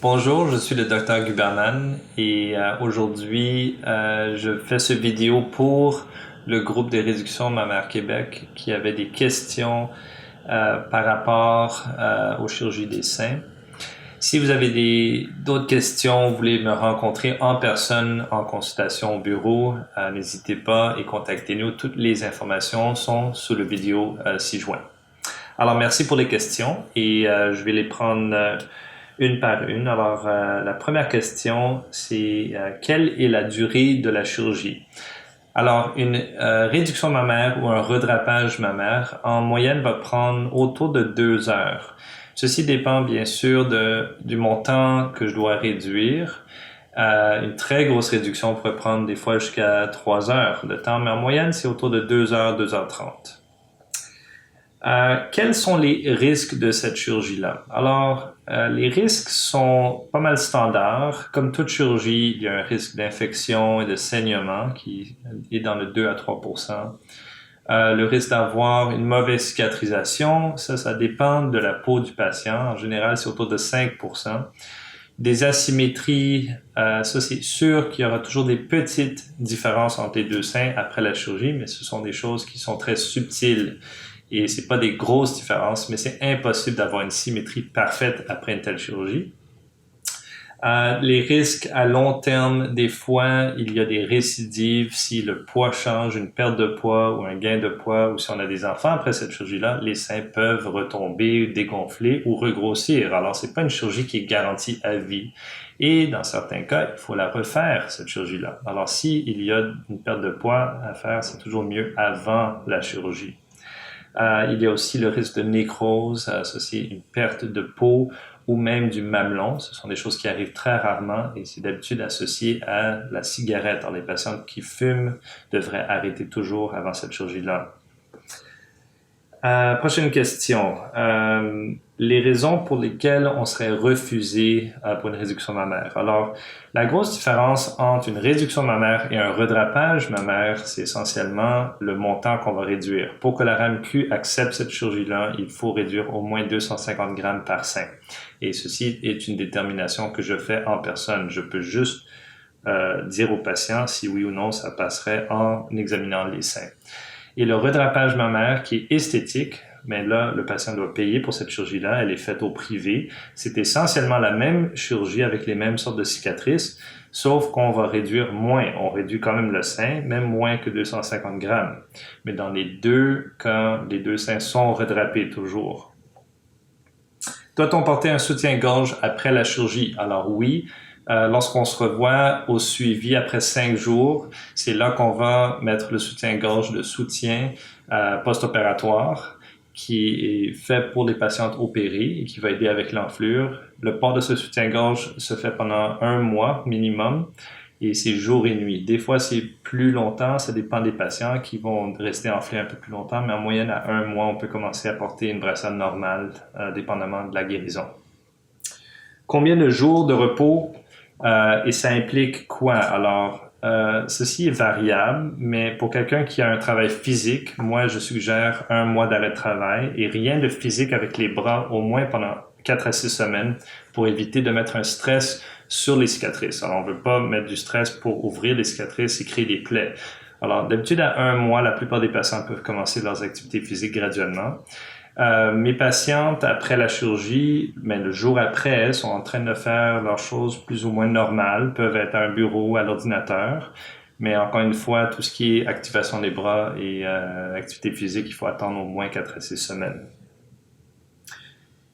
Bonjour, je suis le docteur Guberman et aujourd'hui, je fais ce vidéo pour le groupe des réductions Mammaire Québec qui avait des questions par rapport aux chirurgies des seins. Si vous avez d'autres questions, vous voulez me rencontrer en personne en consultation au bureau, n'hésitez pas et contactez-nous. Toutes les informations sont sous le vidéo ci-joint. Alors, merci pour les questions et je vais les prendre une par une. Alors, la première question, c'est quelle est la durée de la chirurgie? Alors, une réduction mammaire ou un redrapage mammaire, en moyenne, va prendre autour de 2 heures. Ceci dépend bien sûr du montant que je dois réduire. Une très grosse réduction pourrait prendre des fois jusqu'à 3 heures de temps, mais en moyenne, c'est autour de 2 heures, 2h30. Quels sont les risques de cette chirurgie-là? Alors, les risques sont pas mal standards. Comme toute chirurgie, il y a un risque d'infection et de saignement qui est dans le 2 à 3%. Le risque d'avoir une mauvaise cicatrisation, ça dépend de la peau du patient. En général, c'est autour de 5%. Des asymétries, ça c'est sûr qu'il y aura toujours des petites différences entre les deux seins après la chirurgie, mais ce sont des choses qui sont très subtiles. Et c'est pas des grosses différences, mais c'est impossible d'avoir une symétrie parfaite après une telle chirurgie. Les risques à long terme, des fois, il y a des récidives si le poids change, une perte de poids ou un gain de poids, ou si on a des enfants après cette chirurgie-là, les seins peuvent retomber, dégonfler ou regrossir. Alors, c'est pas une chirurgie qui est garantie à vie. Et dans certains cas, il faut la refaire, cette chirurgie-là. Alors, s'il y a une perte de poids à faire, c'est toujours mieux avant la chirurgie. Il y a aussi le risque de nécrose associé à une perte de peau ou même du mamelon. Ce sont des choses qui arrivent très rarement et c'est d'habitude associé à la cigarette. Alors, les patients qui fument devraient arrêter toujours avant cette chirurgie-là. Prochaine question. Les raisons pour lesquelles on serait refusé pour une réduction mammaire. Alors, la grosse différence entre une réduction mammaire et un redrapage mammaire, c'est essentiellement le montant qu'on va réduire. Pour que la RAMQ accepte cette chirurgie-là, il faut réduire au moins 250 grammes par sein. Et ceci est une détermination que je fais en personne. Je peux juste dire au patient si oui ou non ça passerait en examinant les seins. Et le redrapage mammaire qui est esthétique, mais là, le patient doit payer pour cette chirurgie-là. Elle est faite au privé. C'est essentiellement la même chirurgie avec les mêmes sortes de cicatrices, sauf qu'on va réduire moins. On réduit quand même le sein, même moins que 250 grammes. Mais dans les deux cas, les deux seins sont redrapés toujours. Doit-on porter un soutien-gorge après la chirurgie? Alors oui. Lorsqu'on se revoit au suivi après 5 jours, c'est là qu'on va mettre le soutien-gorge de soutien post-opératoire qui est fait pour les patientes opérées et qui va aider avec l'enflure. Le port de ce soutien-gorge se fait pendant 1 mois minimum et c'est jour et nuit. Des fois, c'est plus longtemps, ça dépend des patients qui vont rester enflés un peu plus longtemps, mais en moyenne, à 1 mois, on peut commencer à porter une brassard normale, dépendamment de la guérison. Combien de jours de repos et ça implique quoi? Alors, ceci est variable, mais pour quelqu'un qui a un travail physique, moi, je suggère 1 mois d'arrêt de travail et rien de physique avec les bras au moins pendant 4 à 6 semaines pour éviter de mettre un stress sur les cicatrices. Alors, on ne veut pas mettre du stress pour ouvrir les cicatrices et créer des plaies. Alors, d'habitude, à 1 mois, la plupart des patients peuvent commencer leurs activités physiques graduellement. Mes patientes, après la chirurgie, le jour après, elles sont en train de faire leurs choses plus ou moins normales, peuvent être à un bureau, à l'ordinateur. Mais encore une fois, tout ce qui est activation des bras et activité physique, il faut attendre au moins 4 à 6 semaines.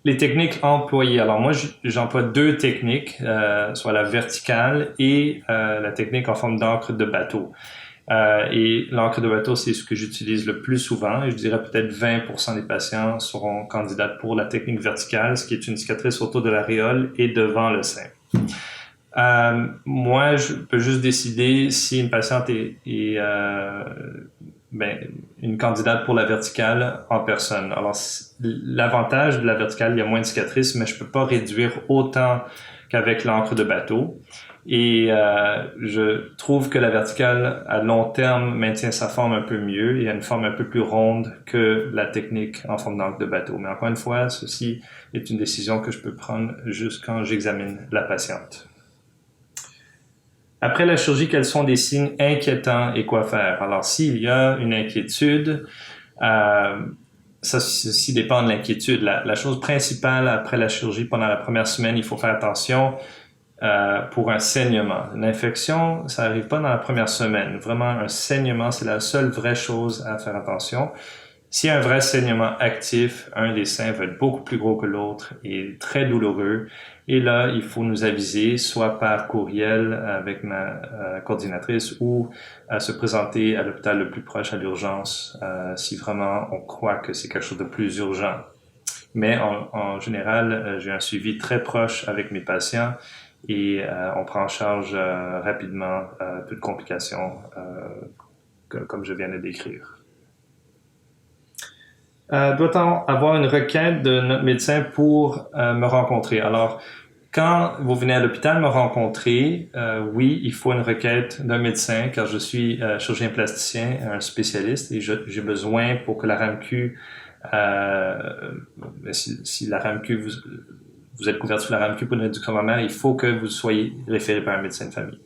Les techniques employées. Alors moi, j'emploie 2 techniques, soit la verticale et la technique en forme d'encre de bateau. Et l'encre de bateau, c'est ce que j'utilise le plus souvent. Et je dirais peut-être 20% des patients seront candidats pour la technique verticale, ce qui est une cicatrice autour de l'aréole et devant le sein. Moi, je peux juste décider si une patiente une candidate pour la verticale en personne. Alors, l'avantage de la verticale, il y a moins de cicatrices, mais je peux pas réduire autant qu'avec l'encre de bateau. Et je trouve que la verticale, à long terme, maintient sa forme un peu mieux et a une forme un peu plus ronde que la technique en forme d'encre de bateau. Mais encore une fois, ceci est une décision que je peux prendre juste quand j'examine la patiente. Après la chirurgie, quels sont des signes inquiétants et quoi faire? Alors, s'il y a une inquiétude, ceci dépend de l'inquiétude. La chose principale après la chirurgie, pendant la première semaine, il faut faire attention pour un saignement. Une infection, ça n'arrive pas dans la première semaine. Vraiment, un saignement, c'est la seule vraie chose à faire attention. S'il y a un vrai saignement actif, un des seins va être beaucoup plus gros que l'autre et très douloureux. Et là, il faut nous aviser, soit par courriel avec ma coordinatrice ou se présenter à l'hôpital le plus proche à l'urgence si vraiment on croit que c'est quelque chose de plus urgent. Mais en général, j'ai un suivi très proche avec mes patients et on prend en charge rapidement toute complication comme je viens de décrire. Doit-on avoir une requête de notre médecin pour me rencontrer? Alors, quand vous venez à l'hôpital me rencontrer, oui, il faut une requête d'un médecin car je suis chirurgien plasticien, un spécialiste et j'ai besoin pour que la RAMQ, si la RAMQ, vous êtes couvert sur la RAMQ pour une réduction mammaire, il faut que vous soyez référé par un médecin de famille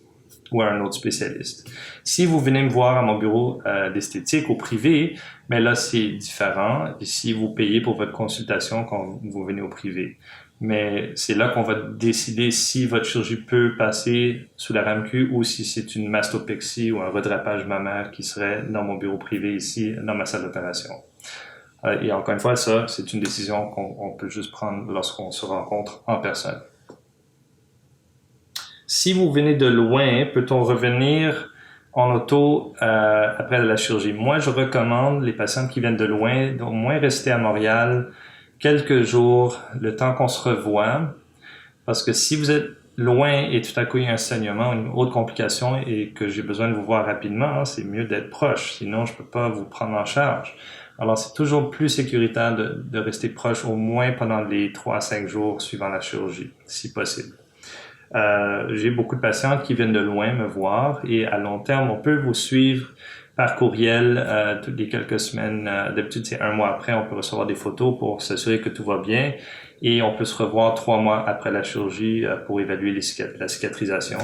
ou à un autre spécialiste. Si vous venez me voir à mon bureau d'esthétique au privé, mais là, c'est différent. Si vous payez pour votre consultation quand vous venez au privé. Mais c'est là qu'on va décider si votre chirurgie peut passer sous la RAMQ ou si c'est une mastopexie ou un redrapage mammaire qui serait dans mon bureau privé ici, dans ma salle d'opération. Et encore une fois, ça, c'est une décision qu'on peut juste prendre lorsqu'on se rencontre en personne. Si vous venez de loin, peut-on revenir en auto après la chirurgie? Moi, je recommande les patients qui viennent de loin d'au moins rester à Montréal quelques jours, le temps qu'on se revoit. Parce que si vous êtes loin et tout à coup il y a un saignement, une autre complication et que j'ai besoin de vous voir rapidement, c'est mieux d'être proche. Sinon, je peux pas vous prendre en charge. Alors, c'est toujours plus sécuritaire de rester proche au moins pendant les 3 à 5 jours suivant la chirurgie, si possible. J'ai beaucoup de patientes qui viennent de loin me voir et à long terme, on peut vous suivre par courriel toutes les quelques semaines. D'habitude, c'est 1 mois après, on peut recevoir des photos pour s'assurer que tout va bien et on peut se revoir 3 mois après la chirurgie pour évaluer la cicatrisation.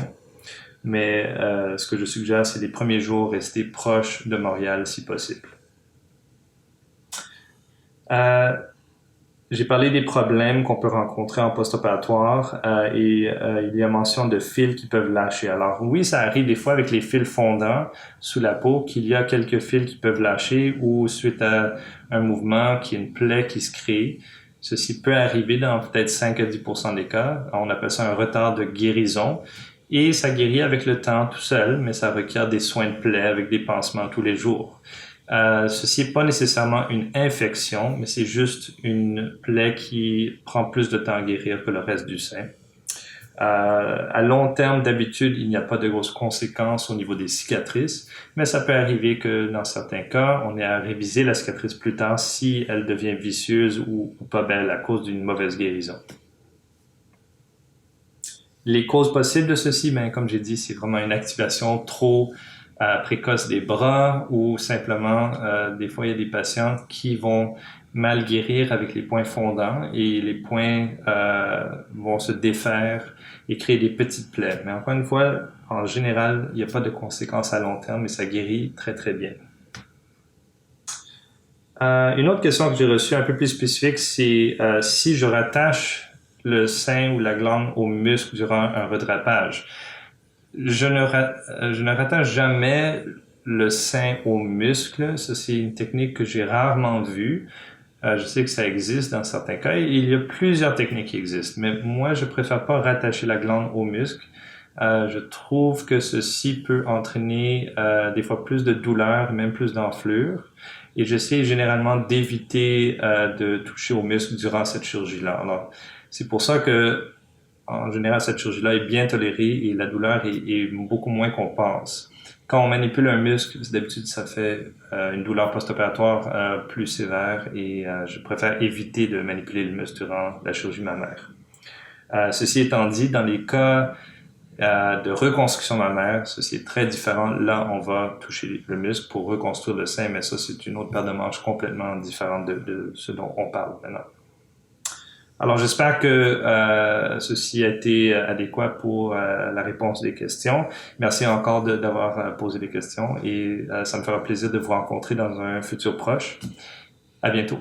Mais ce que je suggère, c'est les premiers jours, rester proche de Montréal si possible. J'ai parlé des problèmes qu'on peut rencontrer en post-opératoire et il y a mention de fils qui peuvent lâcher. Alors oui, ça arrive des fois avec les fils fondants sous la peau qu'il y a quelques fils qui peuvent lâcher ou suite à un mouvement qui est une plaie qui se crée. Ceci peut arriver dans peut-être 5 à 10% des cas. On appelle ça un retard de guérison et ça guérit avec le temps tout seul, mais ça requiert des soins de plaie avec des pansements tous les jours. Ceci n'est pas nécessairement une infection, mais c'est juste une plaie qui prend plus de temps à guérir que le reste du sein. À long terme, d'habitude, il n'y a pas de grosses conséquences au niveau des cicatrices, mais ça peut arriver que dans certains cas, on ait à réviser la cicatrice plus tard si elle devient vicieuse ou pas belle à cause d'une mauvaise guérison. Les causes possibles de ceci, comme j'ai dit, c'est vraiment une activation trop précoce des bras ou simplement, des fois, il y a des patients qui vont mal guérir avec les points fondants et les points vont se défaire et créer des petites plaies. Mais encore une fois, en général, il n'y a pas de conséquences à long terme et ça guérit très, très bien. Une autre question que j'ai reçue un peu plus spécifique, c'est si je rattache le sein ou la glande au muscle durant un redrapage. Je ne rattache jamais le sein au muscle. Ça, c'est une technique que j'ai rarement vue. Je sais que ça existe dans certains cas. Il y a plusieurs techniques qui existent, mais moi, je préfère pas rattacher la glande au muscle. Je trouve que ceci peut entraîner des fois plus de douleur, même plus d'enflure. Et j'essaie généralement d'éviter de toucher au muscle durant cette chirurgie-là. Alors, c'est pour ça que en général, cette chirurgie-là est bien tolérée et la douleur est beaucoup moins qu'on pense. Quand on manipule un muscle, d'habitude, ça fait une douleur post-opératoire plus sévère et je préfère éviter de manipuler le muscle durant la chirurgie mammaire. Ceci étant dit, dans les cas de reconstruction mammaire, ceci est très différent. Là, on va toucher le muscle pour reconstruire le sein, mais ça, c'est une autre paire de manches complètement différente de ce dont on parle maintenant. Alors, j'espère que ceci a été adéquat pour la réponse des questions. Merci encore d'avoir posé des questions et ça me fera plaisir de vous rencontrer dans un futur proche. À bientôt.